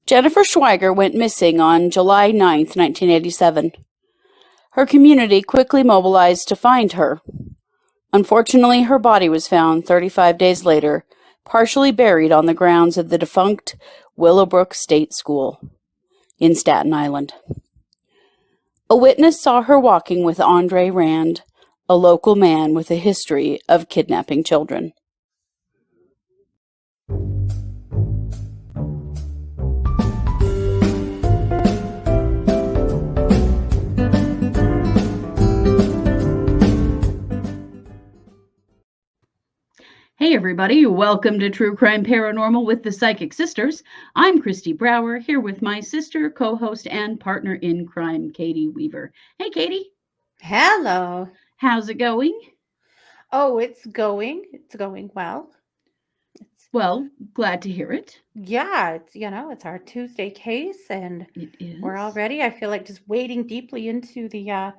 Jennifer Schweiger went missing on July 9th, 1987. Her community quickly mobilized to find her. Unfortunately, her body was found 35 days later, partially buried on the grounds of the defunct Willowbrook State School in Staten Island. A witness saw her walking with Aubrey Rand, a local man with a history of kidnapping children. Hey everybody, welcome to True Crime Paranormal with the Psychic Sisters. I'm Christy Brower, here with my sister, co-host, and partner in crime, Katie Weaver. Hey Katie. Hello. How's it going? Oh, it's going well. Well, glad to hear it. Yeah, it's our Tuesday case, and It is. we're all ready. I feel like just wading deeply into the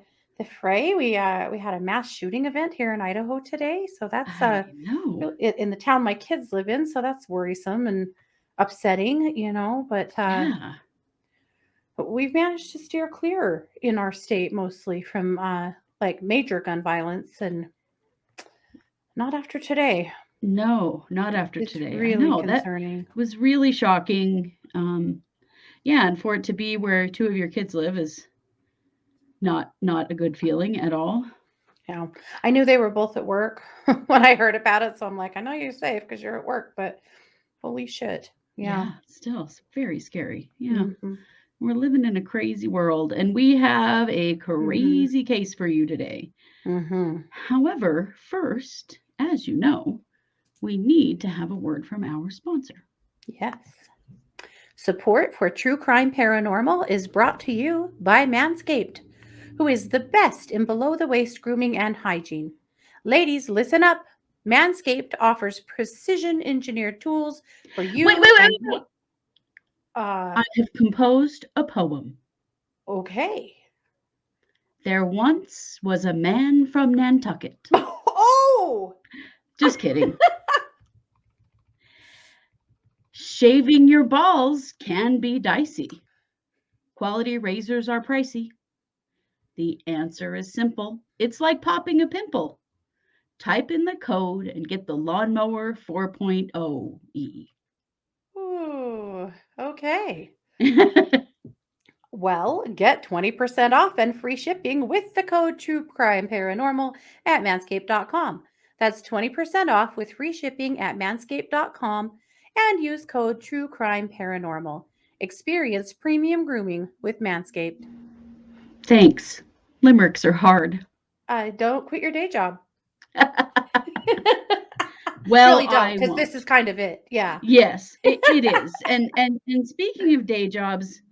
fray. We had a mass shooting event here in Idaho today, so that's I know. in the town my kids live in, so that's worrisome and upsetting, but Yeah. we've managed to steer clear in our state mostly from like major gun violence, and not after today. No, not after It's today. really I know concerning. that was really shocking. Yeah, and for it to be where two of your kids live is not a good feeling at all. Yeah, I knew they were both at work when I heard about it, so I'm like, I know you're safe because you're at work, but holy shit. Yeah. Still, it's very scary. Yeah. Mhm. We're living in a crazy world, and we have a crazy case for you today. Mhm. However, first, as you know, we need to have a word from our sponsor. Yes. Support for True Crime Paranormal is brought to you by Manscaped, who is the best in below-the-waist grooming and hygiene. Ladies, listen up. Manscaped offers precision-engineered tools for you. Wait. I have composed a poem. Okay. There once was a man from Nantucket. Oh! Just kidding. Shaving your balls can be dicey. Quality razors are pricey. The answer is simple. It's like popping a pimple. Type in the code and get the Lawnmower 4.0 E. Ooh, okay. Well, get 20% off and free shipping with the code TrueCrimeParanormal at manscaped.com. That's 20% off with free shipping at manscaped.com and use code TrueCrimeParanormal. Experience premium grooming with Manscaped. Thanks. Limericks are hard. Don't quit your day job. Well, really don't, because this is kind of it. Yeah. Yes, it is. And speaking of day jobs,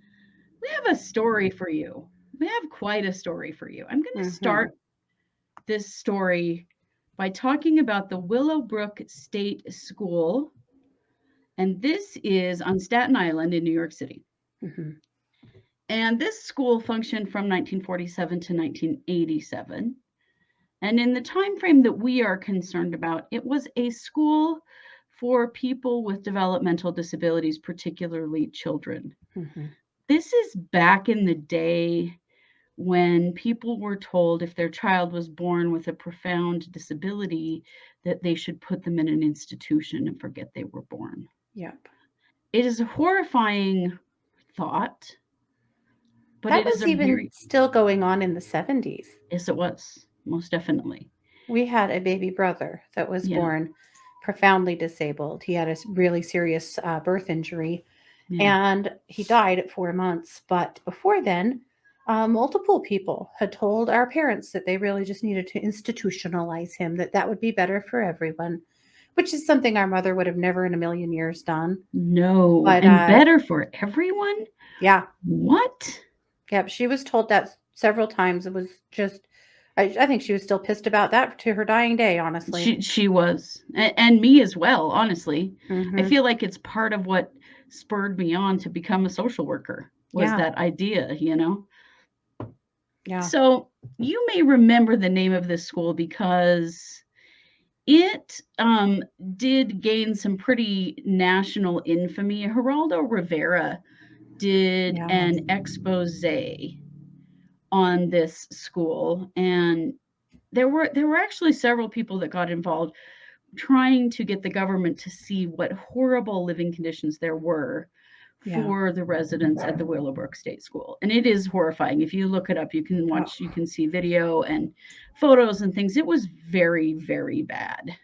we have a story for you. We have quite a story for you. I'm going to start this story by talking about the Willowbrook State School. And this is on Staten Island in New York City. And this school functioned from 1947 to 1987. And in the time frame that we are concerned about, it was a school for people with developmental disabilities, particularly children. This is back in the day when people were told if their child was born with a profound disability, that they should put them in an institution and forget they were born. Yep. It is a horrifying thought. But that was even still going on in the 70s. Yes, it was. Most definitely. We had a baby brother that was born profoundly disabled. He had a really serious birth injury, and he died at 4 months. But before then, multiple people had told our parents that they really just needed to institutionalize him, that would be better for everyone, which is something our mother would have never in a million years done. No, but, and better for everyone? Yeah. What? Yep, she was told that several times. It was just... I think she was still pissed about that to her dying day, honestly. She was. And me as well, honestly. I feel like it's part of what spurred me on to become a social worker, was that idea, Yeah. So you may remember the name of this school because it did gain some pretty national infamy. Geraldo Rivera did an expose on this school, and there were actually several people that got involved trying to get the government to see what horrible living conditions there were for the residents at the Willowbrook State School. And it is horrifying. If you look it up, you can watch, you can see video and photos and things. It was very, very bad.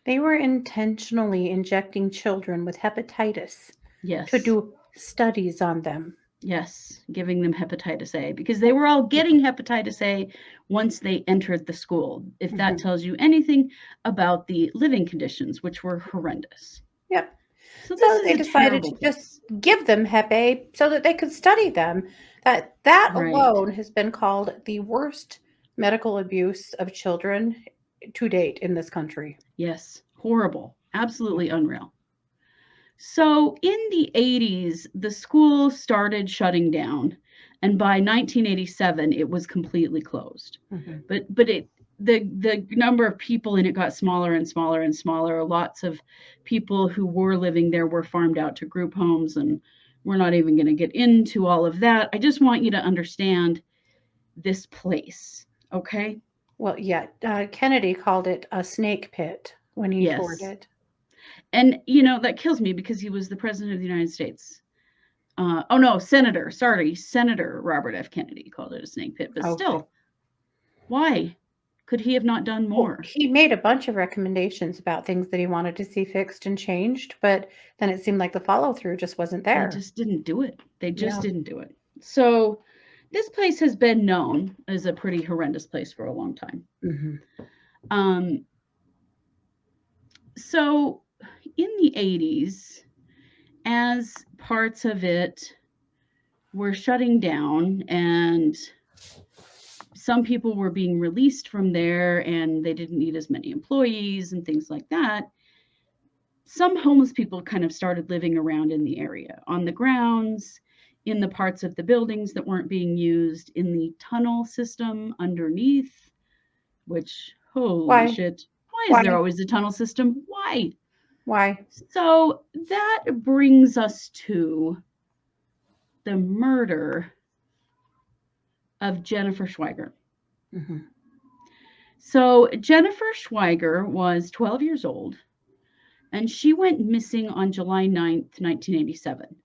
They were intentionally injecting children with hepatitis to do studies on them. Yes, giving them hepatitis A, because they were all getting hepatitis A once they entered the school, if that tells you anything about the living conditions, which were horrendous. Yep. So they decided to just give them Hep A so that they could study them. That alone has been called the worst medical abuse of children to date in this country. Yes, horrible, absolutely unreal. So in the 80s, the school started shutting down, and by 1987, it was completely closed. But the number of people in it got smaller and smaller and smaller. Lots of people who were living there were farmed out to group homes, and we're not even going to get into all of that. I just want you to understand this place, okay? Well, yeah, Kennedy called it a snake pit when he toured it. And, that kills me because he was the president of the United States. Senator Robert F. Kennedy called it a snake pit. But still, why could he have not done more? Well, he made a bunch of recommendations about things that he wanted to see fixed and changed, but then it seemed like the follow-through just wasn't there. They just didn't do it. Didn't do it. So this place has been known as a pretty horrendous place for a long time. So in the 80s, as parts of it were shutting down and some people were being released from there and they didn't need as many employees and things like that, some homeless people kind of started living around in the area, on the grounds, in the parts of the buildings that weren't being used, in the tunnel system underneath, which, holy shit, why is there always a tunnel system? Why? So that brings us to the murder of Jennifer Schweiger. So Jennifer Schweiger was 12 years old, and she went missing on July 9th, 1987.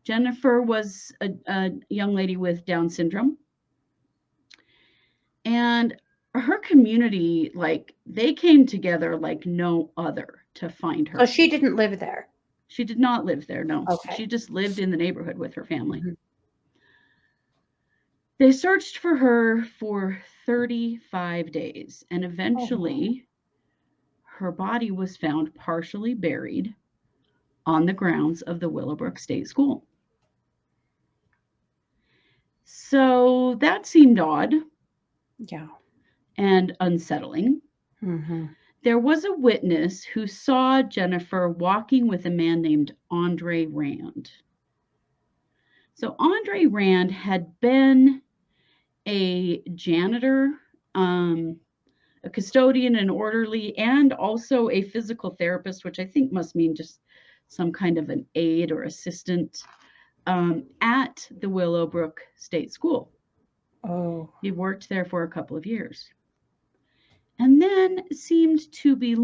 Jennifer was a young lady with Down syndrome. And her community, they came together like no other to find her. So she didn't live there? She did not live there, no. Okay. She just lived in the neighborhood with her family. They searched for her for 35 days, and eventually her body was found partially buried on the grounds of the Willowbrook State School. So that seemed odd. Yeah. And unsettling. There was a witness who saw Jennifer walking with a man named Andre Rand. So Andre Rand had been a janitor, a custodian, an orderly, and also a physical therapist, which I think must mean just some kind of an aide or assistant at the Willowbrook State School. He worked there for a couple of years. And then seemed to be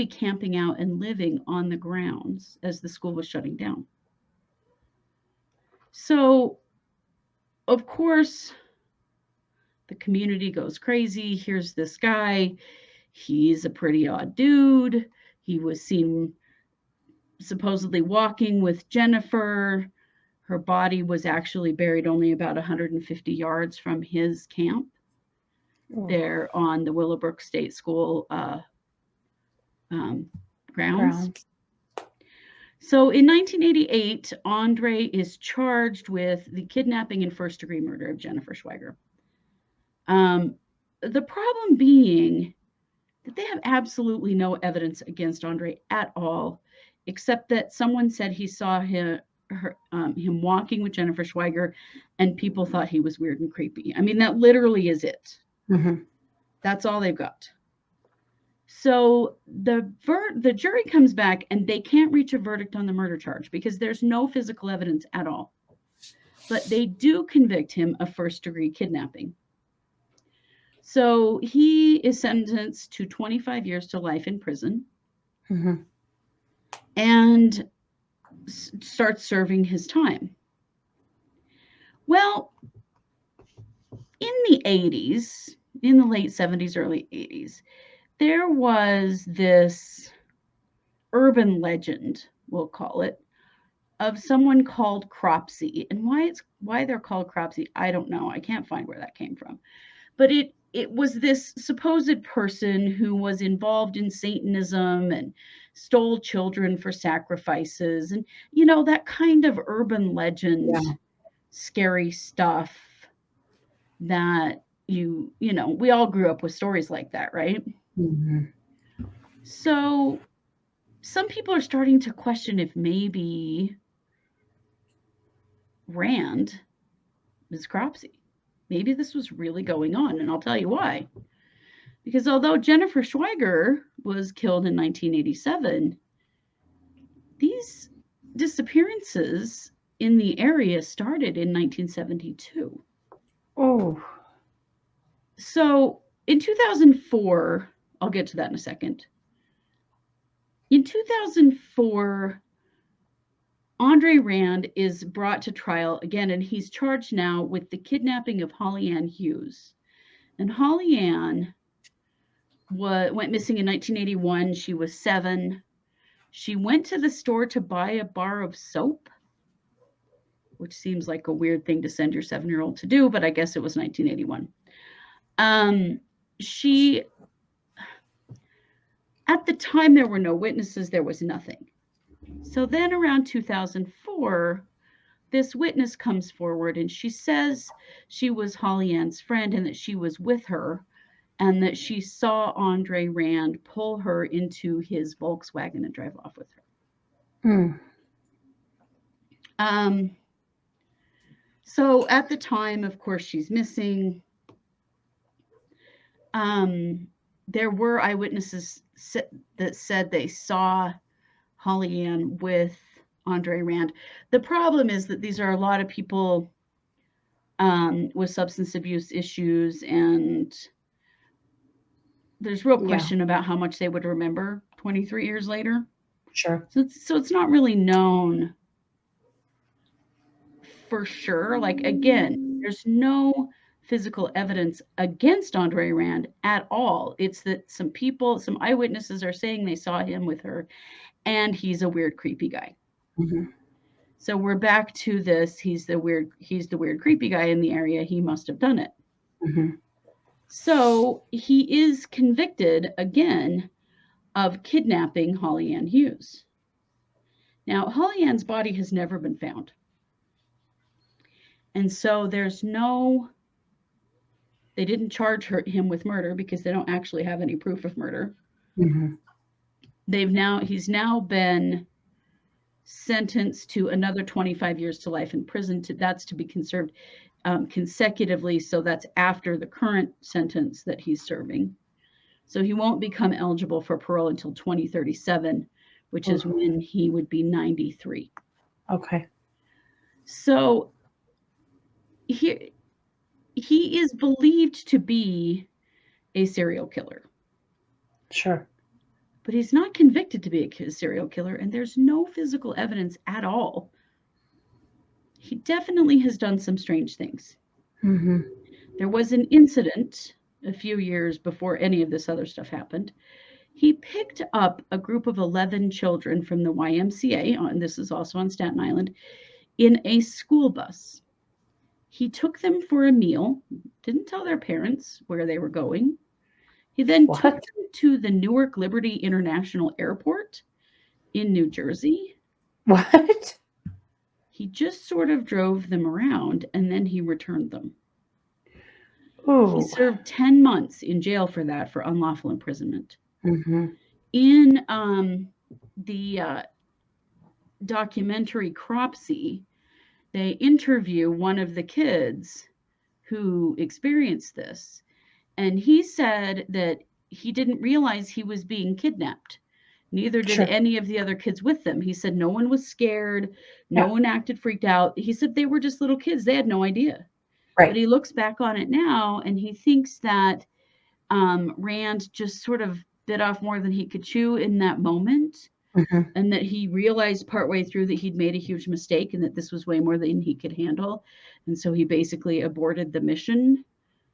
camping out and living on the grounds as the school was shutting down. So, of course, the community goes crazy. Here's this guy. He's a pretty odd dude. He was seen supposedly walking with Jennifer. Her body was actually buried only about 150 yards from his camp. There on the Willowbrook State School grounds. So in 1988, Andre is charged with the kidnapping and first-degree murder of Jennifer Schweiger. The problem being that they have absolutely no evidence against Andre at all, except that someone said he saw him walking with Jennifer Schweiger, and people thought he was weird and creepy. I mean, that literally is it. That's all they've got. So the jury comes back and they can't reach a verdict on the murder charge because there's no physical evidence at all. But they do convict him of first-degree kidnapping. So he is sentenced to 25 years to life in prison and starts serving his time. Well, in the 80s, in the late 70s, early 80s, there was this urban legend, we'll call it, of someone called Cropsey. And why they're called Cropsey, I don't know. I can't find where that came from. But it was this supposed person who was involved in Satanism and stole children for sacrifices and, that kind of urban legend, scary stuff that we all grew up with stories like that, right? So some people are starting to question if maybe Rand is Cropsey. Maybe this was really going on, and I'll tell you why. Because although Jennifer Schweiger was killed in 1987, these disappearances in the area started in 1972. Oh. So in 2004, I'll get to that in a second. In 2004, Andre Rand is brought to trial again, and he's charged now with the kidnapping of Holly Ann Hughes. And Holly Ann went missing in 1981. She was 7. She went to the store to buy a bar of soap, which seems like a weird thing to send your 7-year-old to do, but I guess it was 1981. At the time, there were no witnesses. There was nothing. So then around 2004, this witness comes forward and she says she was Holly Ann's friend and that she was with her and that she saw Andre Rand pull her into his Volkswagen and drive off with her. So at the time, of course, she's missing. There were eyewitnesses that said they saw Holly Ann with Andre Rand. The problem is that these are a lot of people with substance abuse issues, and there's real question about how much they would remember 23 years later. Sure. So it's not really known for sure. Like, again, there's no physical evidence against Andre Rand at all. It's that some eyewitnesses are saying they saw him with her, and he's a weird, creepy guy. So we're back to this. He's the weird, creepy guy in the area. He must have done it. So he is convicted again of kidnapping Holly Ann Hughes. Now, Holly Ann's body has never been found. And so they didn't charge him with murder because they don't actually have any proof of murder. He's now been sentenced to another 25 years to life in prison. That's to be conserved consecutively. So that's after the current sentence that he's serving. So he won't become eligible for parole until 2037, which is when he would be 93. Okay. So he is believed to be a serial killer. Sure. But he's not convicted to be a serial killer, and there's no physical evidence at all. He definitely has done some strange things. There was an incident a few years before any of this other stuff happened. He picked up a group of 11 children from the YMCA, and this is also on Staten Island, in a school bus. He took them for a meal, didn't tell their parents where they were going. He then took them to the Newark Liberty International Airport in New Jersey. What? He just sort of drove them around and then he returned them. Ooh. He served 10 months in jail for that, for unlawful imprisonment. In the documentary Cropsey, they interview one of the kids who experienced this. And he said that he didn't realize he was being kidnapped. Neither did Sure. any of the other kids with them. He said no one was scared. No Yeah. one acted freaked out. He said they were just little kids. They had no idea. Right. But he looks back on it now and he thinks that Rand just sort of bit off more than he could chew in that moment. Mhm. And that he realized partway through that he'd made a huge mistake and that this was way more than he could handle. And so he basically aborted the mission,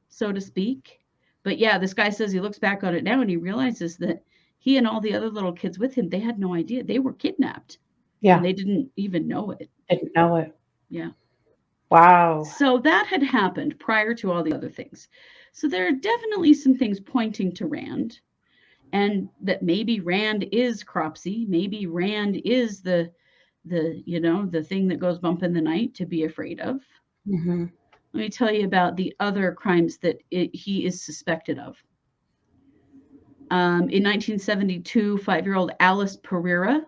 so to speak. But yeah, this guy says he looks back on it now and he realizes that he and all the other little kids with him, they had no idea. They were kidnapped. Yeah. And they didn't even know it. Didn't know it. Yeah. Wow. So that had happened prior to all the other things. So there are definitely some things pointing to Rand. And that maybe Rand is Cropsey. Maybe Rand is the thing that goes bump in the night to be afraid of. Mm-hmm. Let me tell you about the other crimes that he is suspected of. In 1972, 5-year-old Alice Pereira,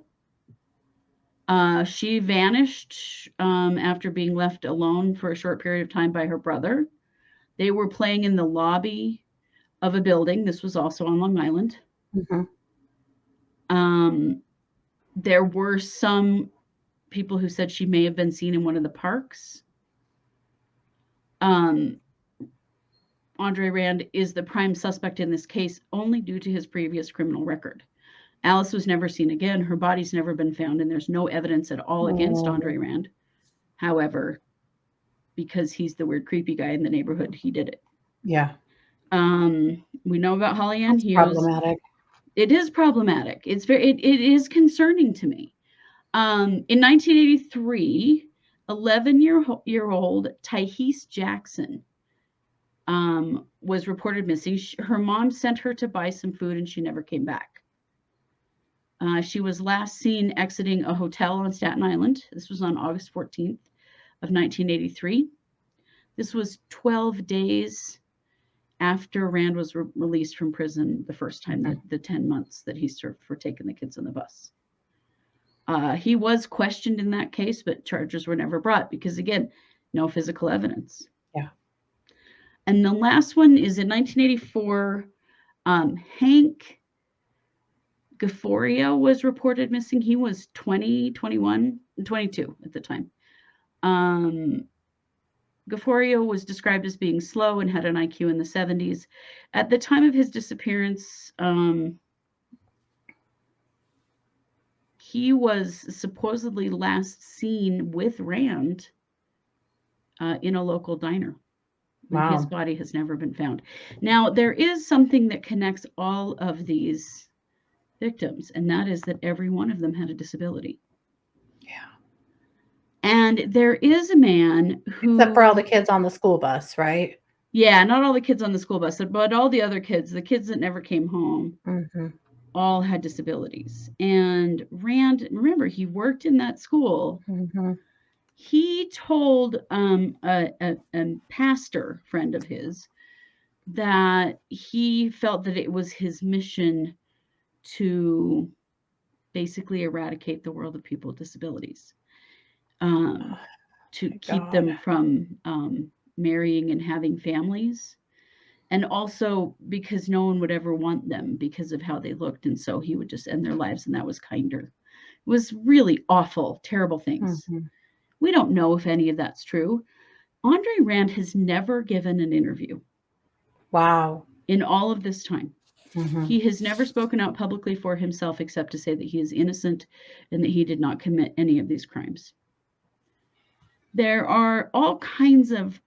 she vanished after being left alone for a short period of time by her brother. They were playing in the lobby of a building. This was also on Long Island. Mm-hmm. There were some people who said she may have been seen in one of the parks. Andre Rand is the prime suspect in this case only due to his previous criminal record. Alice was never seen again. Her body's never been found, and there's no evidence at all against Andre Rand. However, because he's the weird, creepy guy in the neighborhood, he did it. Yeah. We know about Holly Ann Hughes. Problematic. It is problematic. It is concerning to me. In 1983, 11-year-old Tyhese Jackson was reported missing. Her mom sent her to buy some food and she never came back. She was last seen exiting a hotel on Staten Island. This was on August 14th of 1983. This was 12 days after Rand was released from prison the first time, the 10 months that he served for taking the kids on the bus. He was questioned in that case, but charges were never brought because, again, no physical evidence. Yeah. And the last one is in 1984. Hank Gafforio was reported missing. He was 20, 21, 22 at the time. Gafforio was described as being slow and had an IQ in the 70s. At the time of his disappearance, he was supposedly last seen with Rand in a local diner. Wow. His body has never been found. Now, there is something that connects all of these victims, and that is that every one of them had a disability. Yeah. And there is a man who... Except for all the kids on the school bus, right? Yeah, not all the kids on the school bus, but all the other kids, the kids that never came home, all had disabilities. And Rand, remember, he worked in that school. He told a pastor friend of his that he felt that it was his mission to basically eradicate the world of people with disabilities, to keep them from marrying and having families, and also because no one would ever want them because of how they looked, and so he would just end their lives, and that was kinder. It was really awful, terrible things. We don't know if any of that's true. Andre Rand has never given an interview. Wow. In all of this time. He has never spoken out publicly for himself except to say that he is innocent and that he did not commit any of these crimes. There are all kinds of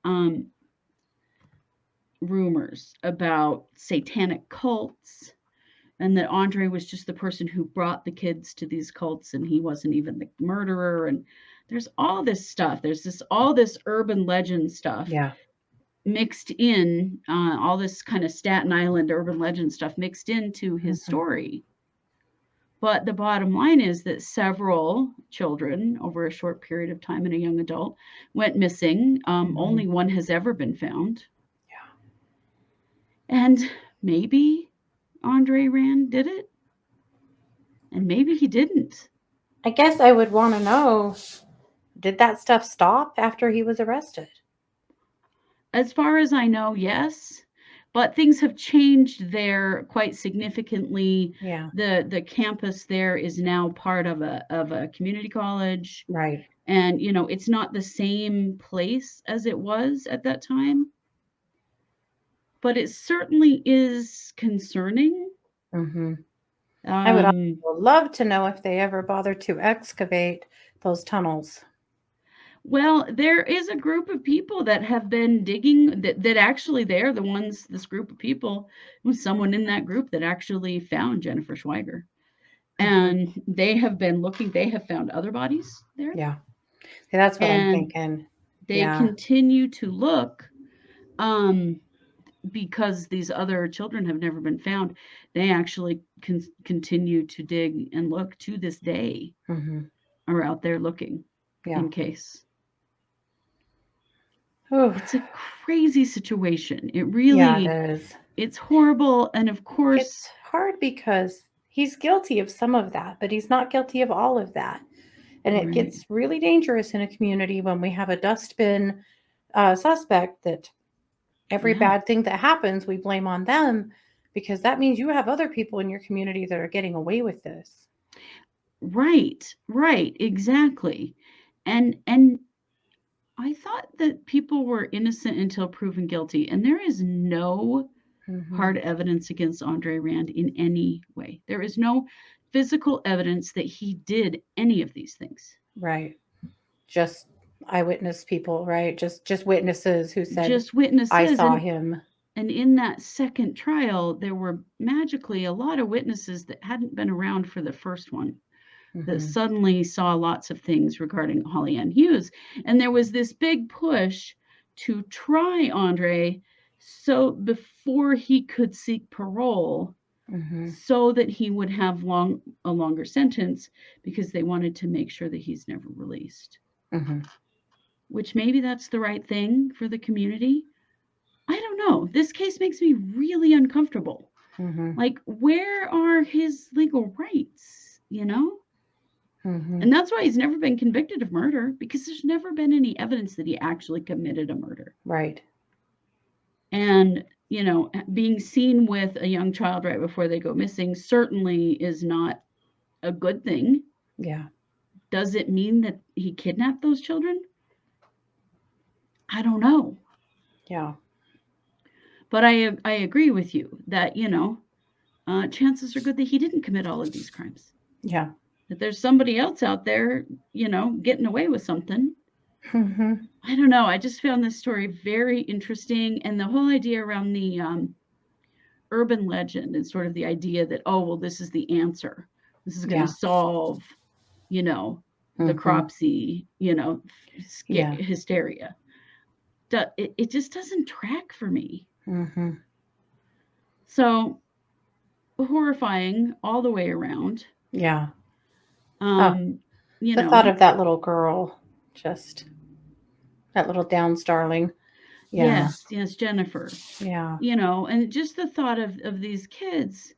rumors about satanic cults and that Andre was just the person who brought the kids to these cults and he wasn't even the murderer. And there's all this stuff. There's all this urban legend stuff. Yeah. Mixed in, all this kind of Staten Island urban legend stuff mixed into his story. But the bottom line is that several children over a short period of time and a young adult went missing. Only one has ever been found. Yeah. And maybe Andre Rand did it. And maybe he didn't. I guess I would want to know, did that stuff stop after he was arrested? As far as I know, yes. But things have changed there quite significantly. Yeah. The campus there is now part of a community college. Right. And, it's not the same place as it was at that time. But it certainly is concerning. Mm-hmm. I would also Um, love to know if they ever bothered to excavate those tunnels. well, there is a group of people that have been digging that actually they're the ones, this group of people, was someone in that group that actually found Jennifer Schweiger. And they have been looking, they have found other bodies there. Yeah. See, that's what I'm And thinking. they Yeah. continue to look because these other children have never been found. They actually continue to dig and look to this day, are out there looking in case. Ooh. It's a crazy situation. It really, Yeah, it is. It's horrible. And of course, It's hard because he's guilty of some of that, but he's not guilty of all of that. And it Right. gets really dangerous in a community when we have a dustbin suspect that every Yeah. bad thing that happens, we blame on them, because that means you have other people in your community that are getting away with this. Right, exactly. And I thought that people were innocent until proven guilty, and there is no hard evidence against Andre Rand in any way. There is no physical evidence that he did any of these things. Right. Just eyewitness people, right? Just witnesses who said, Just witnesses. I saw him. And in that second trial, there were magically a lot of witnesses that hadn't been around for the first one, that suddenly saw lots of things regarding Holly Ann Hughes. And there was this big push to try Andre so before he could seek parole, so that he would have a longer sentence, because they wanted to make sure that he's never released. Which maybe that's the right thing for the community. I don't know. This case makes me really uncomfortable. Like, where are his legal rights, And that's why he's never been convicted of murder, because there's never been any evidence that he actually committed a murder. Right. And, being seen with a young child right before they go missing certainly is not a good thing. Yeah. Does it mean that he kidnapped those children? I don't know. Yeah. But I agree with you that, chances are good that he didn't commit all of these crimes. Yeah. That there's somebody else out there, getting away with something. I don't know. I just found this story very interesting. And the whole idea around the urban legend and sort of the idea that, oh, well, this is the answer. This is going to solve, the Cropsey, hysteria. It just doesn't track for me. So horrifying all the way around. Yeah. The thought of that little girl, just that little Downs darling. Yeah. Yes, Jennifer. Yeah. And just the thought of these kids,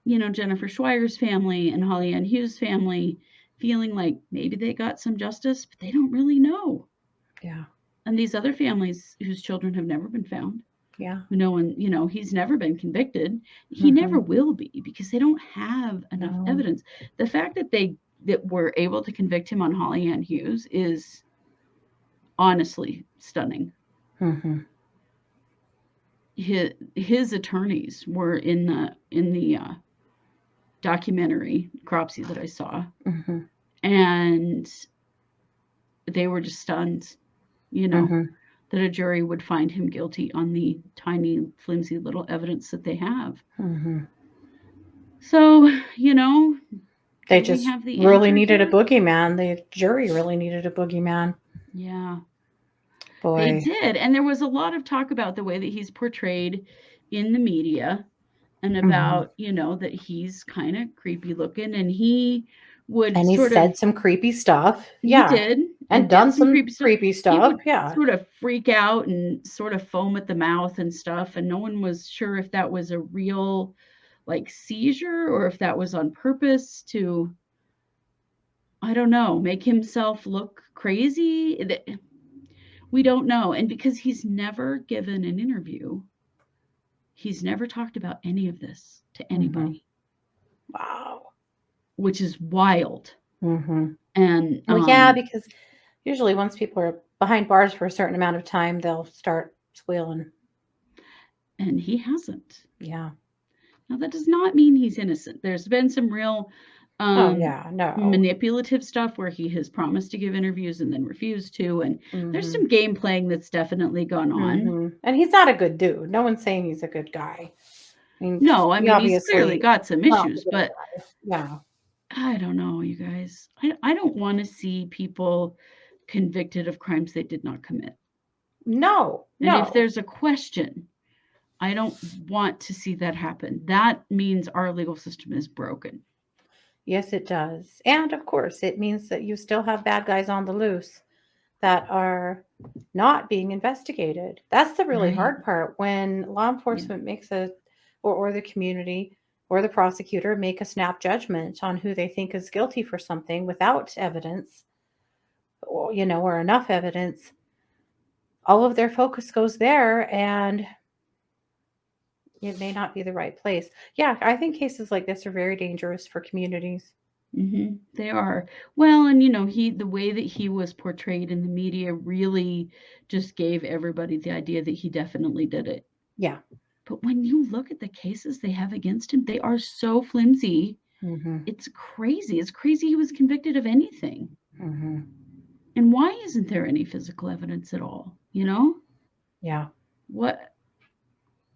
Jennifer Schweiger's family and Holly Ann Hughes' family, feeling like maybe they got some justice, but they don't really know. Yeah. And these other families whose children have never been found. Yeah. And he's never been convicted. He never will be, because they don't have enough evidence. The fact that they were able to convict him on Holly Ann Hughes is honestly stunning. His attorneys were in the documentary Cropsey that I saw, and they were just stunned, that a jury would find him guilty on the tiny, flimsy little evidence that they have. So, they just really needed a boogeyman. The jury really needed a boogeyman. Yeah. Boy. They did. And there was a lot of talk about the way that he's portrayed in the media, and about, that he's kind of creepy looking, and he would he said some creepy stuff. He did. And done some creepy stuff. He would sort of freak out and sort of foam at the mouth and stuff. And no one was sure if that was a real, like, seizure, or if that was on purpose to, I don't know, make himself look crazy. We don't know. And because he's never given an interview, he's never talked about any of this to anybody. Wow. Which is wild. And well, yeah, because usually once people are behind bars for a certain amount of time, they'll start squealing. And he hasn't. Yeah. Now that does not mean he's innocent. There's been some real manipulative stuff where he has promised to give interviews and then refused to, and there's some game playing that's definitely gone on. And he's not a good dude. No one's saying he's a good guy. I mean he's clearly got some issues, but yeah, I don't know, you guys. I don't want to see people convicted of crimes they did not commit. No. And if there's a question, I don't want to see that happen. That means our legal system is broken. Yes, it does. And of course, it means that you still have bad guys on the loose that are not being investigated. That's the really hard part, when law enforcement makes or the community or the prosecutor make a snap judgment on who they think is guilty for something without evidence, or enough evidence. All of their focus goes there, and it may not be the right place. Yeah, I think cases like this are very dangerous for communities. They are. Well, and the way that he was portrayed in the media really just gave everybody the idea that he definitely did it. Yeah. But when you look at the cases they have against him, they are so flimsy. It's crazy. It's crazy he was convicted of anything. And why isn't there any physical evidence at all? Yeah. What?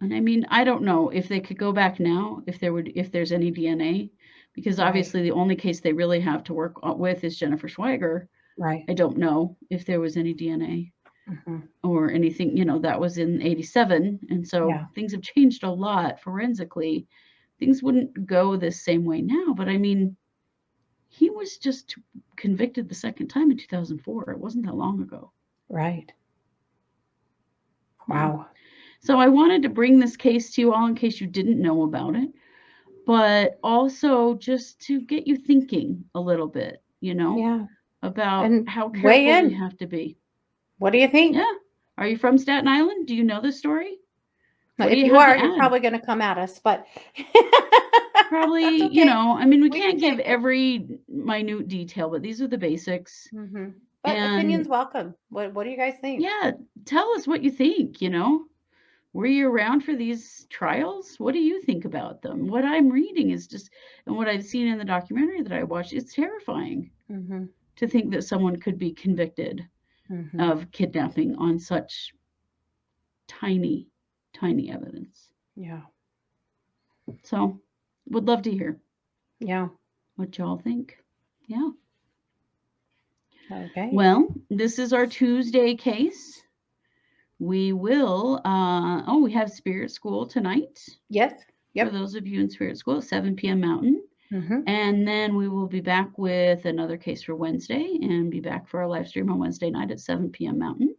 And I mean, I don't know if they could go back now, if there's any DNA, because obviously the only case they really have to work with is Jennifer Schweiger. Right. I don't know if there was any DNA or anything, that was in 87. And so things have changed a lot forensically. Things wouldn't go this same way now, but I mean, he was just convicted the second time in 2004. It wasn't that long ago. Right. Wow. So I wanted to bring this case to you all in case you didn't know about it, but also just to get you thinking a little bit, about and how careful we have to be. What do you think? Yeah. Are you from Staten Island? Do you know this story? If you are, you're probably going to come at us, but probably, okay. I mean, we can't give every minute detail, but these are the basics. But opinions welcome. What do you guys think? Yeah. Tell us what you think, Were you around for these trials? What do you think about them? What I'm reading is just, and what I've seen in the documentary that I watched, it's terrifying to think that someone could be convicted of kidnapping on such tiny evidence. Yeah. So, would love to hear. Yeah. What y'all think. Yeah. Okay. Well, this is our Tuesday case. We will, we have Spirit School tonight. Yes. Yep. For those of you in Spirit School, 7 p.m. Mountain. And then we will be back with another case for Wednesday and be back for our live stream on Wednesday night at 7 p.m. Mountain.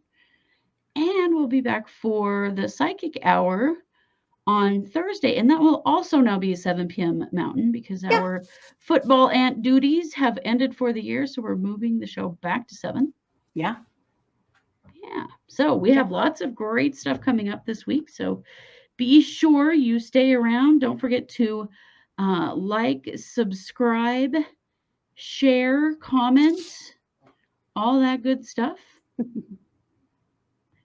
And we'll be back for the Psychic Hour on Thursday. And that will also now be 7 p.m. Mountain because our football aunt duties have ended for the year. So we're moving the show back to 7. Yeah. Yeah. So we have lots of great stuff coming up this week. So be sure you stay around. Don't forget to like, subscribe, share, comment, all that good stuff.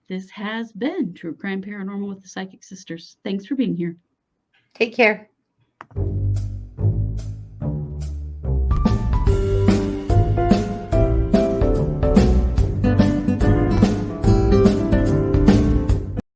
This has been True Crime Paranormal with the Psychic Sisters. Thanks for being here. Take care.